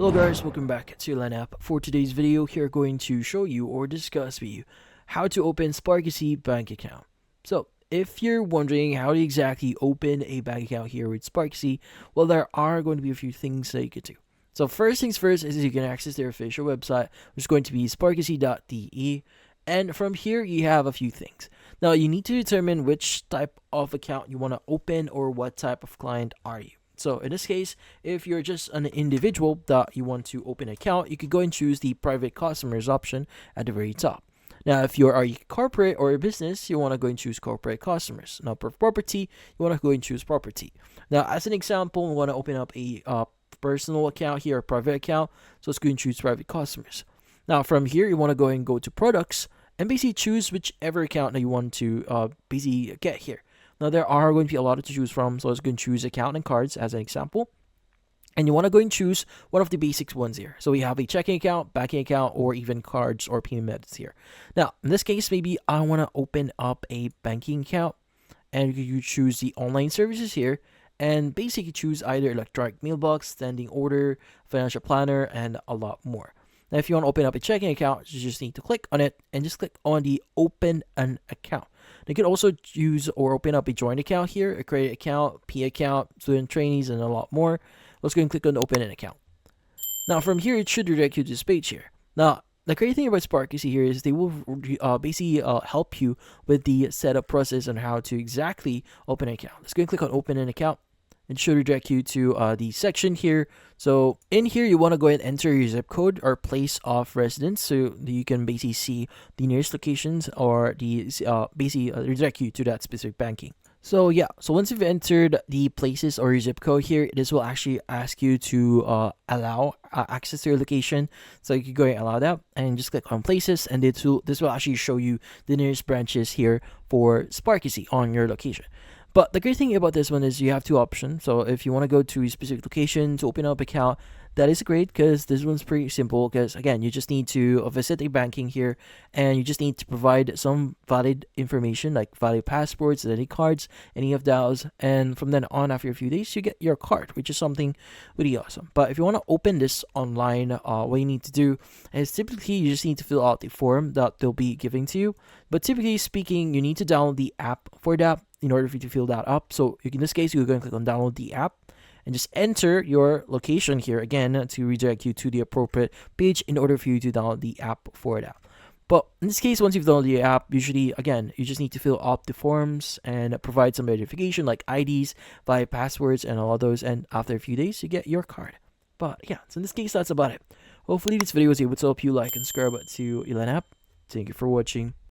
Hello guys, welcome back to Line App. For today's video, here going to show you or discuss with you how to open Sparkasse bank account. So if you're wondering how to exactly open a bank account here with Sparkasse, well, there are going to be a few things that you could do. So first things first is you can access their official website, which is going to be sparkasse.de. And from here, you have a few things. Now, you need to determine which type of account you want to open or what type of client are you. So in this case, if you're just an individual that you want to open an account, you could go and choose the private customers option at the very top. Now, if you're a corporate or a business, you want to go and choose corporate customers. Now, for property, you want to go and choose property. Now, as an example, we want to open up a personal account here, a private account. So let's go and choose private customers. Now, from here, you want to go to products and basically choose whichever account that you want to basically get here. Now, there are going to be a lot to choose from, so let's go and choose account and cards as an example. And you want to go and choose one of the basic ones here. So we have a checking account, banking account, or even cards or payment methods here. Now, in this case, maybe I want to open up a banking account, and you choose the online services here, and basically choose either electronic mailbox, standing order, financial planner, and a lot more. Now, if you want to open up a checking account, you just need to click on it and just click on the open an account. You can also use or open up a joint account here, a credit account, P account, student trainees, and a lot more. Let's go and click on open an account. Now, from here, it should redirect you to this page here. Now, the great thing about Sparkasse here is they will basically help you with the setup process on how to exactly open an account. Let's go and click on open an account. It should redirect you to the section here. So in here, you want to go ahead and enter your zip code or place of residence, so you can basically see the nearest locations or the basically redirect you to that specific banking. So yeah, so once you've entered the places or your zip code here, this will actually ask you to allow access to your location. So you can go and allow that and just click on places, and this will actually show you the nearest branches here for Sparkasse on your location. But the great thing about this one is you have two options. So if you want to go to a specific location to open up an account, that is great because this one's pretty simple. Because again, you just need to visit a banking here, and you just need to provide some valid information like valid passports, any cards, any of those. And from then on, after a few days, you get your card, which is something really awesome. But if you want to open this online, what you need to do is typically you just need to fill out the form that they'll be giving to you. But typically speaking, you need to download the app for that in order for you to fill that up. So in this case, you're going to click on download the app and just enter your location here again to redirect you to the appropriate page in order for you to download the app for that. But in this case, once you've downloaded the app, usually, again, you just need to fill up the forms and provide some verification like IDs, valid passwords, and all of those. And after a few days, you get your card. But yeah, so in this case, that's about it. Hopefully, this video was able to help you like and subscribe to Line App. Thank you for watching.